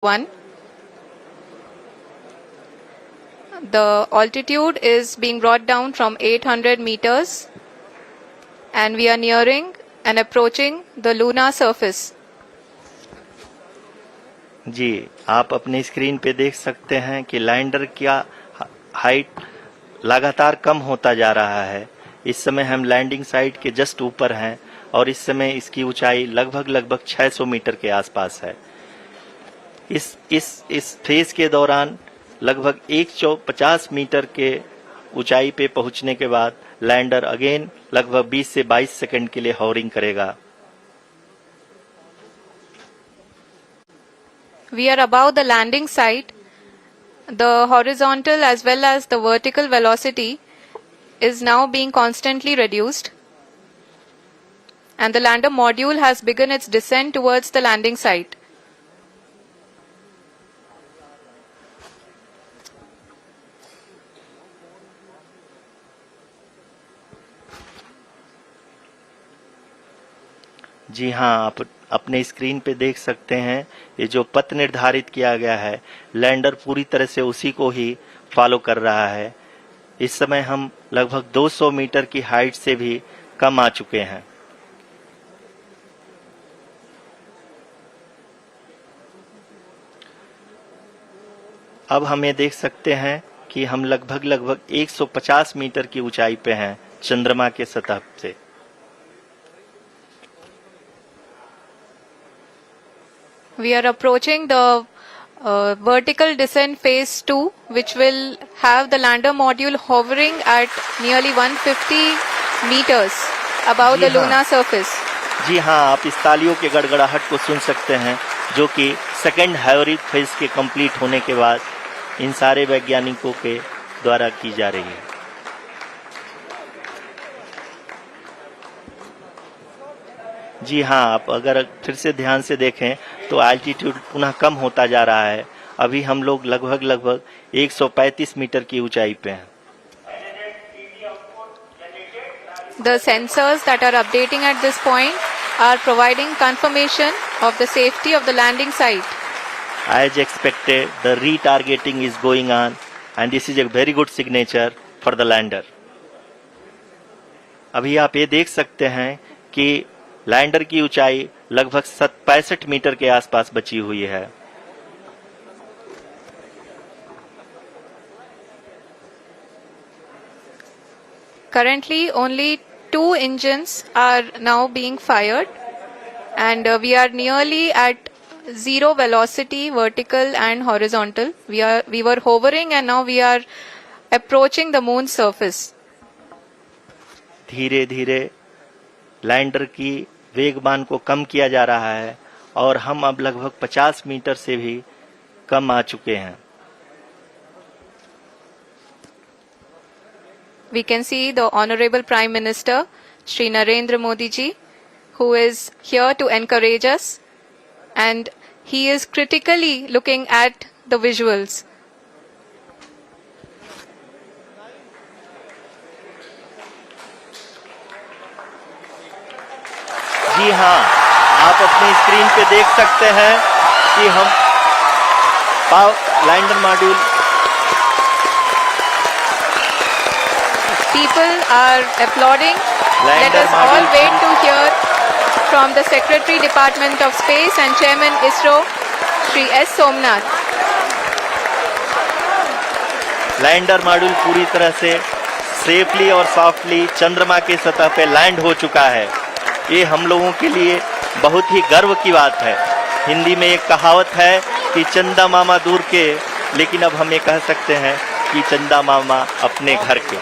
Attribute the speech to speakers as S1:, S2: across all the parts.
S1: 1. The altitude is being brought down from 800 meters and we are nearing and approaching the lunar surface.
S2: जी, आप अपनी screen पे देख सकते हैं कि लैंडर का हाइट लगातार कम होता जा रहा है। इस समय हम लैंडिंग साइट के जस्ट ऊपर हैं और इस समय इसकी ऊंचाई लगभग 600 मीटर के आसपास है। इस फेज के दौरान लगभग 150 मीटर के ऊंचाई पे पहुंचने के बाद लैंडर अगेन लगभग 20 से 22 सेकंड के लिए हॉवरिंग करेगा।
S1: We are above the landing site. The horizontal as well as the vertical velocity is now being constantly reduced. And the lander module has begun its descent towards the landing site.
S2: जी हाँ, आप अपने screen पे देख सकते हैं ये जो पथ निर्धारित किया गया है, लैंडर पूरी तरह से उसी को ही फॉलो कर रहा है। इस समय हम लगभग 200 मीटर की हाइट से भी कम आ चुके हैं। अब हम ये देख सकते हैं कि हम लगभग 150 मीटर की ऊंचाई पे हैं चंद्रमा के सतह से।
S1: We are approaching the vertical descent phase 2, which will have the lander module hovering at nearly 150 meters above the lunar surface.
S2: जी हाँ, आप इस तालियों के गड़गड़ाहट को सुन सकते हैं जो कि सेकेंड हाइवरिक फेज के कंप्लीट होने के बाद इन सारे वैज्ञानिकों के द्वारा की जा रही है। जी हाँ, आप अगर फिर से ध्यान से देखें तो एल्टीट्यूड पुनः कम होता जा रहा है। अभी हम लोग लगभग 135 मीटर की ऊंचाई पे हैं।
S1: The sensors that are updating at this point are providing confirmation of the safety of the landing site.
S2: As expected, the retargeting is going on and this is a very good signature for the lander. अभी आप ये देख सकते हैं कि lander की ऊंचाई लगभग 65 मीटर के आसपास बची हुई है।
S1: Currently, only 2 engines are now being fired, and we are nearly at zero velocity, vertical and horizontal. We were hovering, and now we are approaching the moon's surface.
S2: धीरे धीरे लैंडर की वेगमान को कम किया जा रहा है और हम अब लगभग 50 मीटर से भी कम आ चुके हैं।
S1: We can see the Honorable Prime Minister, Shri Narendra Modi ji, who is here to encourage us, and he is critically looking at the visuals.
S2: जी हाँ, आप अपनी स्क्रीन पे देख सकते हैं कि हम lander module
S1: People are applauding. Let us all wait to hear from the Secretary Department of Space and Chairman ISRO, Shri S. Somnath.
S2: Lander module पूरी तरह से सेफली और सॉफ्टली चंद्रमा के सतह पे लैंड हो चुका है। ये हम लोगों के लिए बहुत ही गर्व की बात है। हिंदी में एक कहावत है कि चंदा मामा दूर के, लेकिन अब हम ये कह सकते हैं कि चंदा मामा अपने घर के।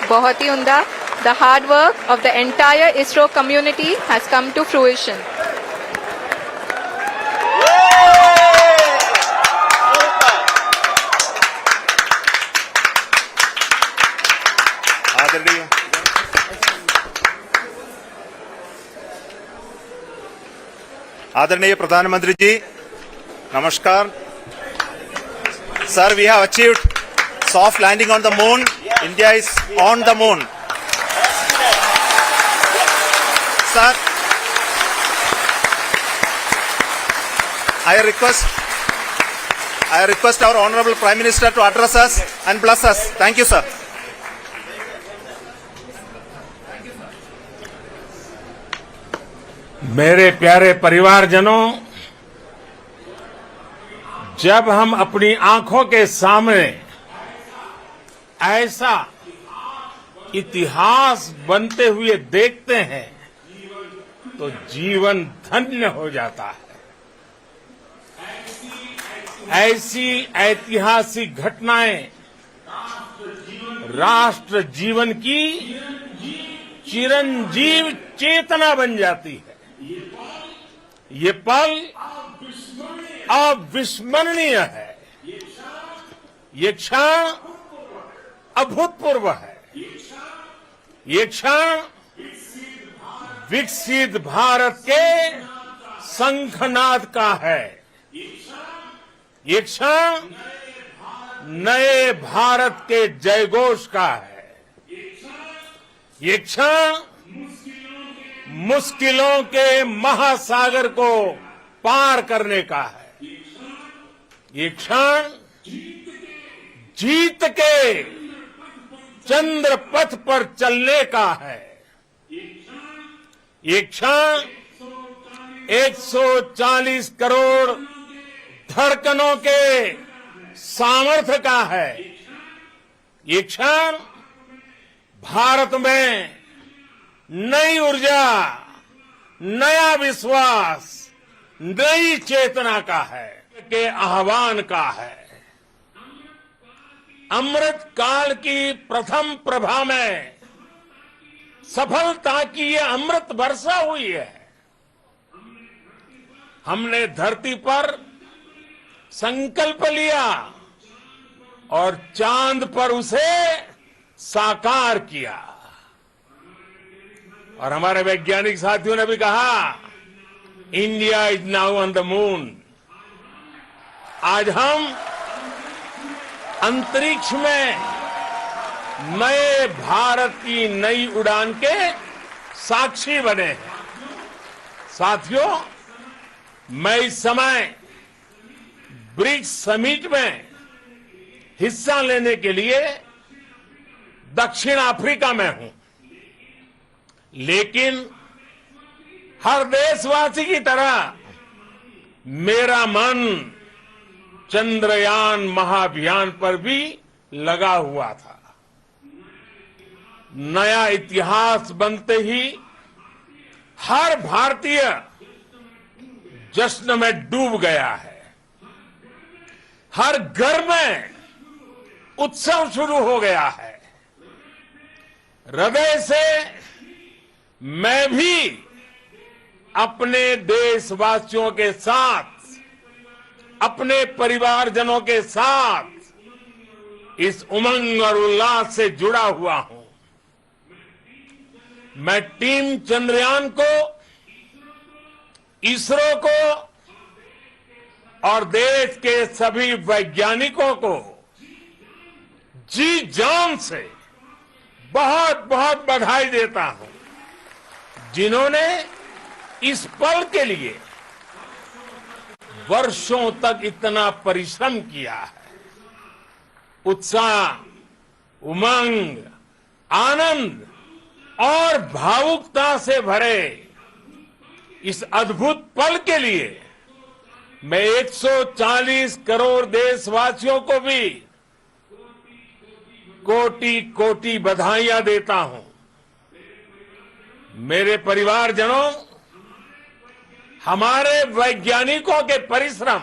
S1: बहुत ही उम्दा। The hard work of the entire ISRO community has come to fruition.
S3: आदरणीय प्रधानमंत्री जी, नमस्कार। Sir, we have achieved soft landing on the moon. India is on the moon. Sir, I request our Honorable Prime Minister to address us and bless us. Thank you, sir.
S4: मेरे प्यारे परिवारजनों, जब हम अपनी आंखों के सामने ऐसा इतिहास बनते हुए देखते हैं तो जीवन धन्य हो जाता है। ऐसी ऐतिहासिक घटनाएं राष्ट्र जीवन की चिरंजीव चेतना बन जाती है। ये पल अविस्मरणीय है। ये क्षण अभूतपूर्व है। ये क्षण विकसित भारत के शंखनाद का है। ये क्षण नए भारत के जयघोष का है। ये क्षण मुश्किलों के महासागर को पार करने का है। ये क्षण जीत के चंद्र पथ पर चलने का है। ये क्षण 140 करोड़ धड़कनों के सामर्थ्य का है। ये क्षण भारत में नई ऊर्जा, नया विश्वास, नई चेतना का है, के आह्वान का है। अमृत काल की प्रथम प्रभा में सफलता की ये अमृत वर्षा हुई है। हमने धरती पर संकल्प लिया और चांद पर उसे साकार किया। और हमारे वैज्ञानिक साथियों ने भी कहा, India is now on the moon. आज हम अंतरिक्ष में नए भारत की नई उड़ान के साक्षी बने हैं। साथियों, मैं इस समय ब्रिक्स समिट में हिस्सा लेने के लिए दक्षिण अफ्रीका में हूं, लेकिन हर देशवासी की तरह मेरा मन चंद्रयान महाअभियान पर भी लगा हुआ था। नया इतिहास बनते ही हर भारतीय जश्न में डूब गया है। हर घर में उत्सव शुरू हो गया है। हृदय से मैं भी अपने देशवासियों के साथ, अपने परिवारजनों के साथ इस उमंग और उल्लास से जुड़ा हुआ हूं। मैं टीम चंद्रयान को, इसरो को और देश के सभी वैज्ञानिकों को जी जान से बहुत बहुत बधाई देता हूं, जिन्होंने इस पल के लिए वर्षों तक इतना परिश्रम किया है। उत्साह, उमंग, आनंद और भावुकता से भरे इस अद्भुत पल के लिए मैं 140 करोड़ देशवासियों को भी कोटि कोटि बधाइयां देता हूं। मेरे परिवारजनों, हमारे वैज्ञानिकों के परिश्रम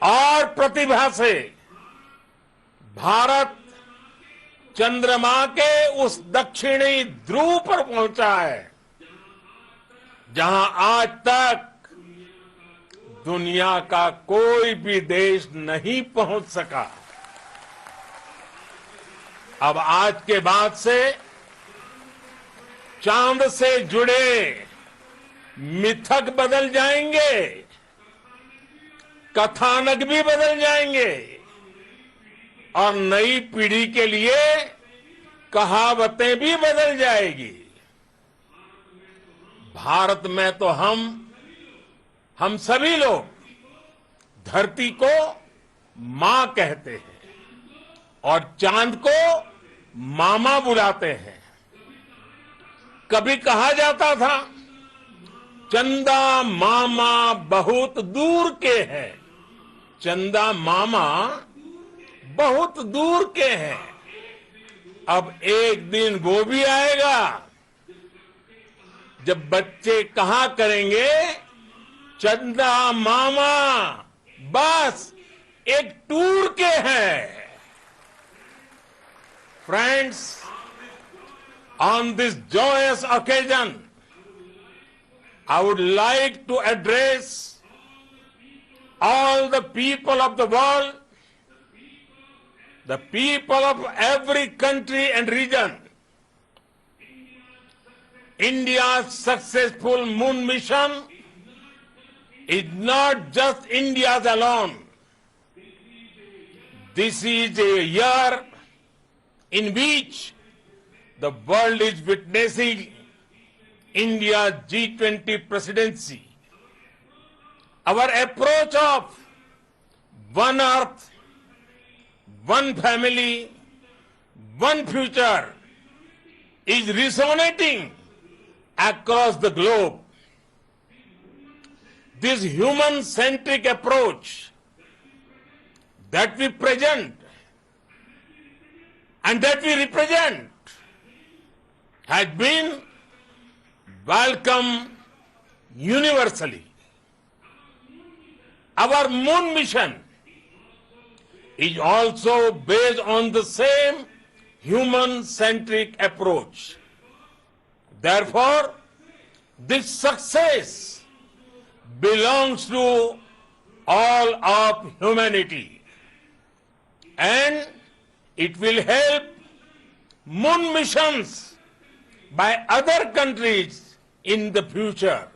S4: और प्रतिभा से भारत चंद्रमा के उस दक्षिणी ध्रुव पर पहुंचा है, जहां आज तक दुनिया का कोई भी देश नहीं पहुंच सका। अब आज के बाद से चांद से जुड़े मिथक बदल जाएंगे, कथानक भी बदल जाएंगे और नई पीढ़ी के लिए कहावतें भी बदल जाएगी। भारत में तो हम सभी लोग धरती को मां कहते हैं और चांद को मामा बुलाते हैं। कभी कहा जाता था चंदा मामा बहुत दूर के हैं, चंदा मामा बहुत दूर के हैं। अब एक दिन वो भी आएगा जब बच्चे कहा करेंगे चंदा मामा बस एक टूर के हैं। Friends, on this joyous occasion, I would like to address all the people of the world, the people of every country and region. India's successful moon mission is not just India's alone. This is a year in which the world is witnessing India's G20 presidency. Our approach of one earth, one family, one future is resonating across the globe. This human-centric approach that we present and that we represent has been welcomed universally. Our moon mission is also based on the same human-centric approach. Therefore, this success belongs to all of humanity, and it will help moon missions by other countries in the future.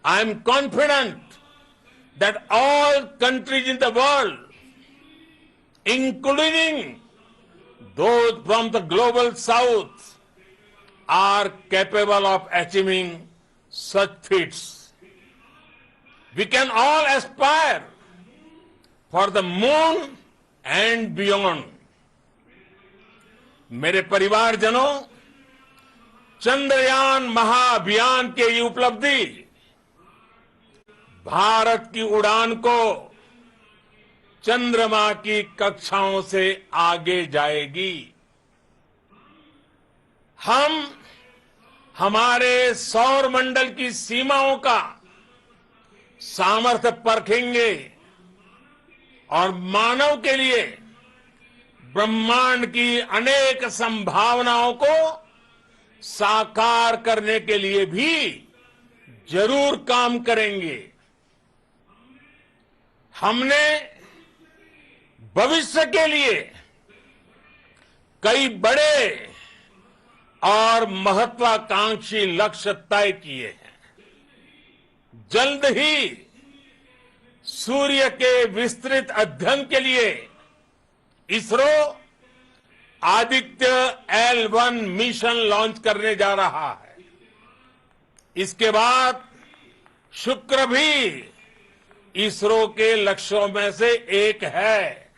S4: I am confident that all countries in the world, including those from the global south, are capable of achieving such feats. We can all aspire for the moon and beyond. मेरे परिवारजनों, चंद्रयान महाअभियान के ये उपलब्धि भारत की उड़ान को चंद्रमा की कक्षाओं से आगे जाएगी। हम हमारे सौर मंडल की सीमाओं का सामर्थ्य परखेंगे और मानव के लिए ब्रह्मांड की अनेक संभावनाओं को साकार करने के लिए भी जरूर काम करेंगे। हमने भविष्य के लिए कई बड़े और महत्वाकांक्षी लक्ष्य तय किए हैं। जल्द ही सूर्य के विस्तृत अध्ययन के लिए ISRO Aditya L1 mission launch करने जा रहा है। इसके बाद शुक्र भी इसरो के लक्ष्यों में से एक है।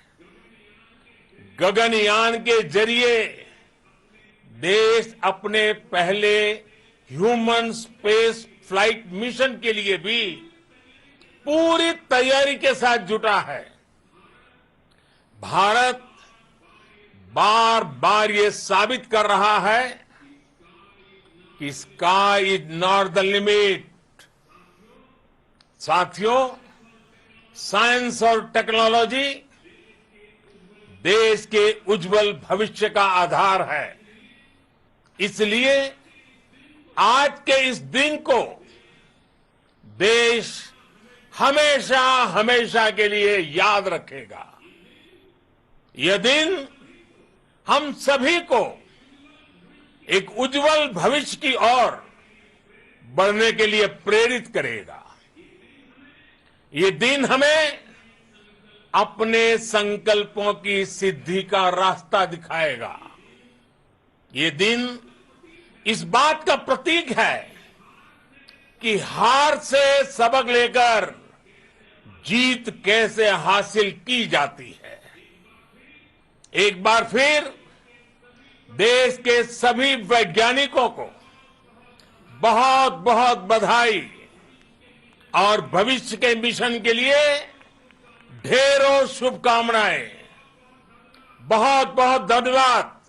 S4: गगनयान के जरिए देश अपने पहले ह्यूमन स्पेस फ्लाइट मिशन के लिए भी पूरी तैयारी के साथ जुटा है। भारत बार बार ये साबित कर रहा है कि sky is not the limit. साथियों, साइंस और टेक्नोलॉजी देश के उज्जवल भविष्य का आधार है। इसलिए आज के इस दिन को देश हमेशा हमेशा के लिए याद रखेगा। यह दिन हम सभी को एक उज्जवल भविष्य की ओर बढ़ने के लिए प्रेरित करेगा। ये दिन हमें अपने संकल्पों की सिद्धि का रास्ता दिखाएगा। ये दिन इस बात का प्रतीक है कि हार से सबक लेकर जीत कैसे हासिल की जाती है। एक बार फिर देश के सभी वैज्ञानिकों को बहुत बहुत बधाई और भविष्य के मिशन के लिए ढेरों शुभकामनाएं। बहुत बहुत धन्यवाद।